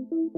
Hello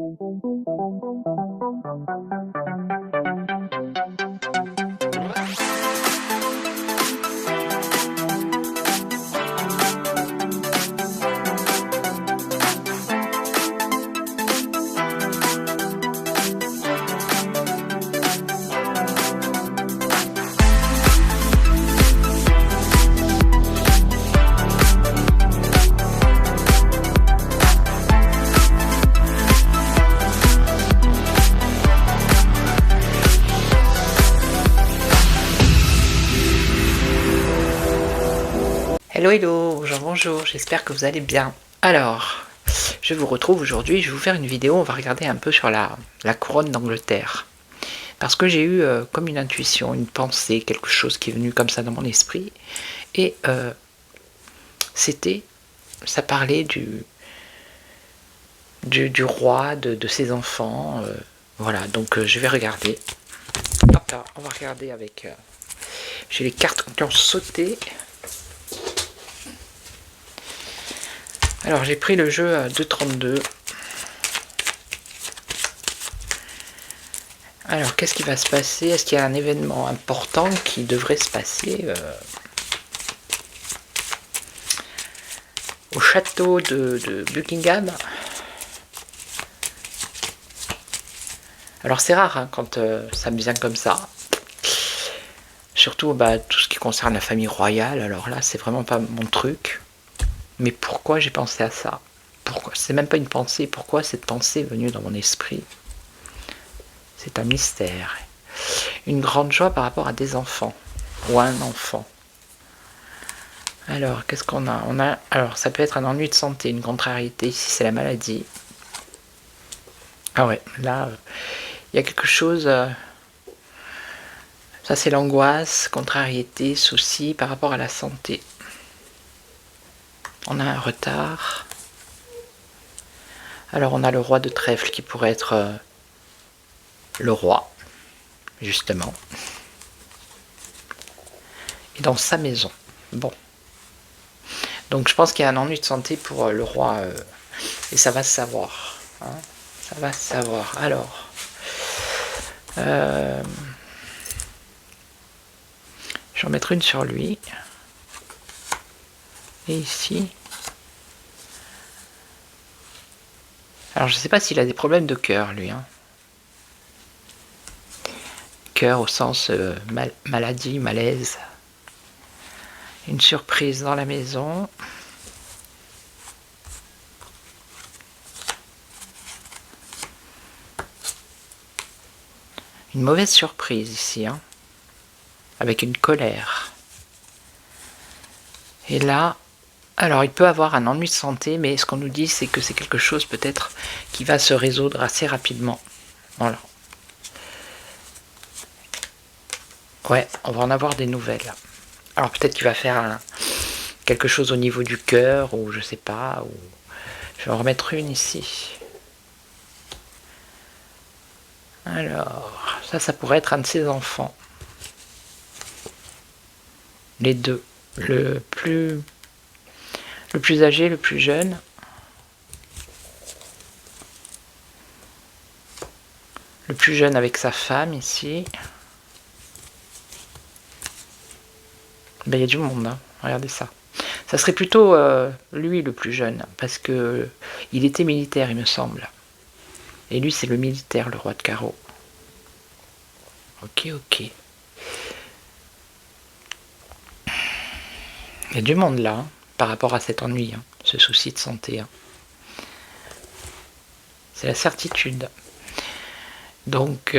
hello, bonjour, j'espère que vous allez bien. Alors, je vous retrouve aujourd'hui, je vais vous faire une vidéo, on va regarder un peu sur la couronne d'Angleterre. Parce que j'ai eu comme une intuition, une pensée, quelque chose qui est venu comme ça dans mon esprit. Et ça parlait du roi, de ses enfants. Voilà, donc je vais regarder. Hop là, on va regarder avec... j'ai les cartes qui ont sauté. Alors j'ai pris le jeu à 2,32. Alors qu'est-ce qui va se passer? Est-ce qu'il y a un événement important qui devrait se passer au château de Buckingham? Alors c'est rare hein, quand ça me vient comme ça. Surtout tout ce qui concerne la famille royale. Alors là c'est vraiment pas mon truc. Mais pourquoi j'ai pensé à ça? Pourquoi? C'est même pas une pensée. Pourquoi cette pensée est venue dans mon esprit? C'est un mystère. Une grande joie par rapport à des enfants. Ou à un enfant. Alors, qu'est-ce qu'on a? Alors, ça peut être un ennui de santé, une contrariété. Ici, c'est la maladie. Ah ouais, là, il y a quelque chose... ça, c'est l'angoisse, contrariété, souci par rapport à la santé. On a un retard. Alors on a le roi de trèfle qui pourrait être le roi, justement. Et dans sa maison. Bon. Donc je pense qu'il y a un ennui de santé pour le roi. Et ça va se savoir. Hein, ça va se savoir. Alors. Je vais en mettre une sur lui. Et ici. Alors je ne sais pas s'il a des problèmes de cœur lui. Hein. Cœur au sens maladie, malaise. Une surprise dans la maison. Une mauvaise surprise ici. Hein. Avec une colère. Et là... Alors, il peut avoir un ennui de santé, mais ce qu'on nous dit, c'est que c'est quelque chose peut-être qui va se résoudre assez rapidement. Voilà. Ouais, on va en avoir des nouvelles. Alors, peut-être qu'il va faire quelque chose au niveau du cœur, ou je sais pas, ou... Je vais en remettre une ici. Alors, ça pourrait être un de ses enfants. Les deux. Le plus âgé, le plus jeune. Le plus jeune avec sa femme ici. Ben, il y a du monde, hein. Regardez ça. Ça serait plutôt lui le plus jeune, parce que il était militaire, il me semble. Et lui, c'est le militaire, le roi de carreau. Ok, ok. Il y a du monde là, hein, par rapport à cet ennui, hein, ce souci de santé. Hein. C'est la certitude. Donc,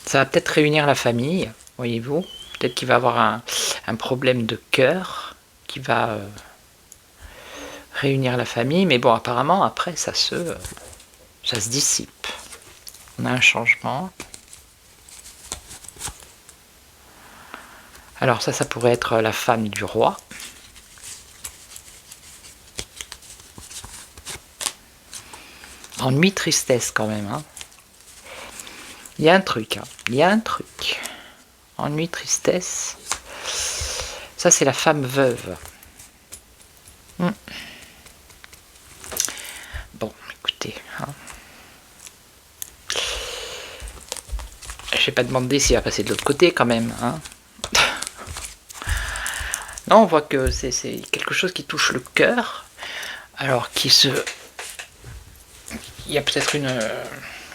ça va peut-être réunir la famille, voyez-vous. Peut-être qu'il va avoir un problème de cœur qui va réunir la famille. Mais bon, apparemment, après, ça se dissipe. On a un changement. Alors ça pourrait être la femme du roi. Ennui, tristesse quand même. Hein. Il y a un truc. Hein. Il y a un truc. Ennui, tristesse. Ça, c'est la femme veuve. Hmm. Bon, écoutez, hein. Je vais pas demander s'il va passer de l'autre côté quand même, hein. Non, on voit que c'est quelque chose qui touche le cœur, alors il y a peut-être une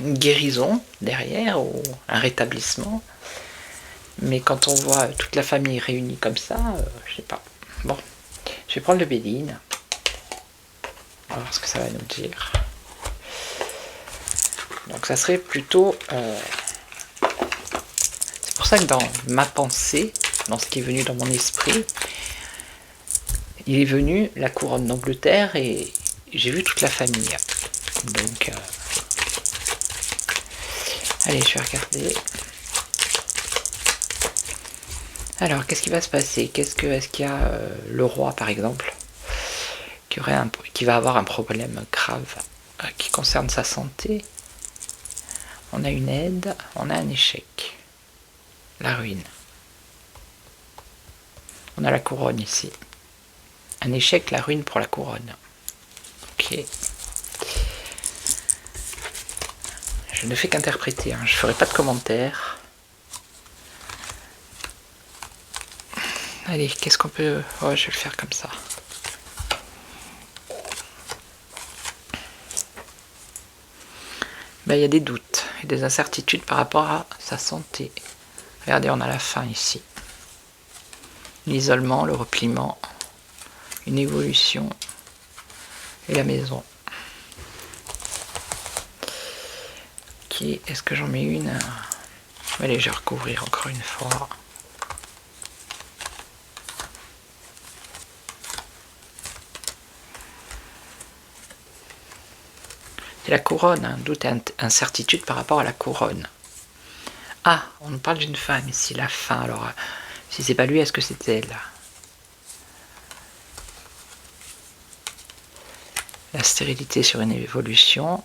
guérison derrière ou un rétablissement. Mais quand on voit toute la famille réunie comme ça, je sais pas. Bon, je vais prendre le Béline. On va voir ce que ça va nous dire. Donc ça serait plutôt... C'est pour ça que dans ma pensée, dans ce qui est venu dans mon esprit, il est venu la couronne d'Angleterre et j'ai vu toute la famille. Donc... Allez, je vais regarder. Alors, qu'est-ce qui va se passer? Est-ce qu'il y a le roi, par exemple, qui va avoir un problème grave qui concerne sa santé? On a une aide, on a un échec. La ruine. On a la couronne ici. Un échec, la ruine pour la couronne. Ok. Je ne fais qu'interpréter, hein. Je ne ferai pas de commentaires. Allez, qu'est-ce qu'on peut... Oh, je vais le faire comme ça. Ben, il y a des doutes et des incertitudes par rapport à sa santé. Regardez, on a la fin ici. L'isolement, le repliement, une évolution et la maison. Ok, est-ce que j'en mets une? Allez, je vais recouvrir encore une fois. C'est la couronne, hein, doute et incertitude par rapport à la couronne. Ah, on nous parle d'une femme ici, la fin. Alors, si c'est pas lui, est-ce que c'est elle? La stérilité sur une évolution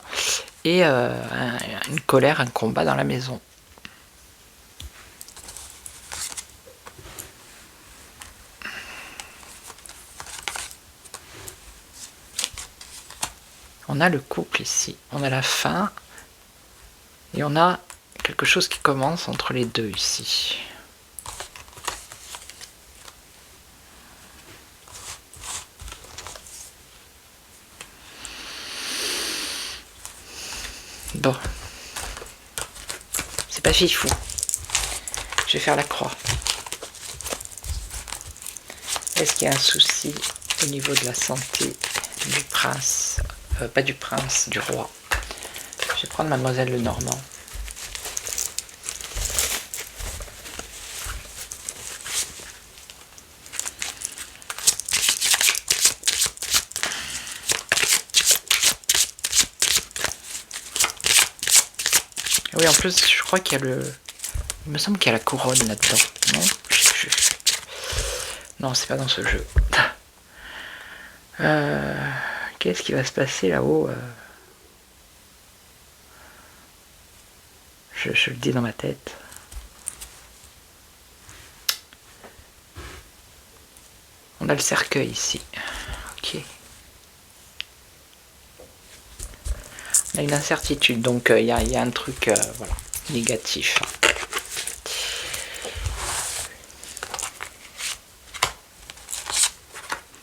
et une colère, un combat dans la maison. On a le couple ici, on a la fin et on a quelque chose qui commence entre les deux ici. Bon, c'est pas fifou. Je vais faire la croix. Est-ce qu'il y a un souci au niveau de la santé du prince? Pas du prince, du roi. Je vais prendre Mademoiselle Lenormand. Oui, en plus, je crois qu'il y a le... Il me semble qu'il y a la couronne là-dedans. Non? Non, c'est pas dans ce jeu. Qu'est-ce qui va se passer là-haut? Je le dis dans ma tête. On a le cercueil ici. Ok. On a une incertitude, donc il y a un truc voilà, négatif.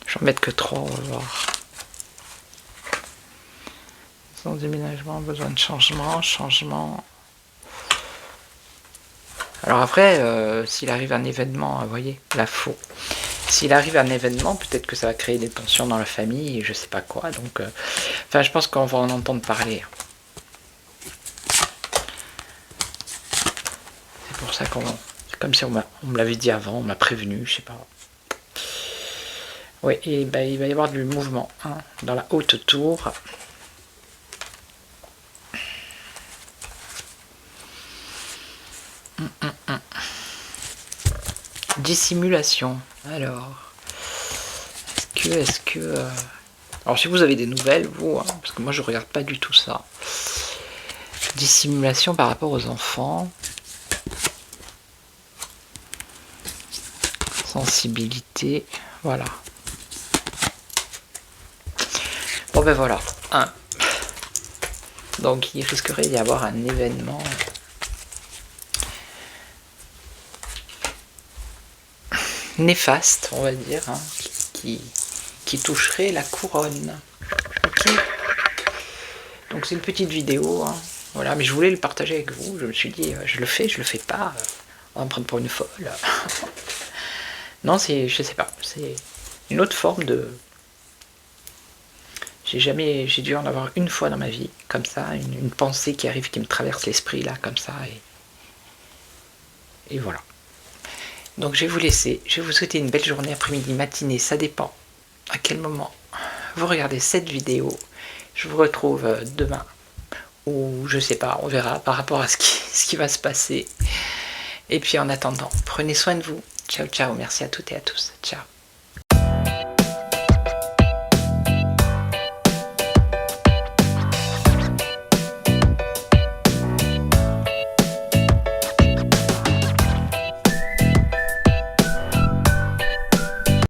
Je vais en mettre que 3, on va voir. Sans déménagement, besoin de changement. Alors après, s'il arrive un événement, vous voyez, la faux. S'il arrive un événement, peut-être que ça va créer des tensions dans la famille, et je sais pas quoi. Donc, enfin, je pense qu'on va en entendre parler. C'est pour ça qu'on... C'est comme si on me l'avait dit avant, on m'a prévenu, je sais pas. Oui, et ben, il va y avoir du mouvement hein, dans la haute tour. Dissimulation. Alors, est-ce que... Alors, si vous avez des nouvelles, vous, hein, parce que moi, je regarde pas du tout ça. Dissimulation par rapport aux enfants. Sensibilité. Voilà. ben voilà, hein. Donc il risquerait d'y avoir un événement néfaste, on va dire, hein, qui toucherait la couronne. Ok. Donc c'est une petite vidéo, hein. Voilà, mais je voulais le partager avec vous. Je me suis dit, je le fais pas, on va me prendre pour une folle. Non, je sais pas, c'est une autre forme de... J'ai dû en avoir une fois dans ma vie, comme ça, une pensée qui arrive, qui me traverse l'esprit, là, comme ça, et voilà. Donc je vais vous laisser, je vais vous souhaiter une belle journée, après-midi, matinée, ça dépend à quel moment vous regardez cette vidéo. Je vous retrouve demain, ou je sais pas, on verra par rapport à ce qui va se passer. Et puis en attendant, prenez soin de vous. Ciao, ciao, merci à toutes et à tous. Ciao.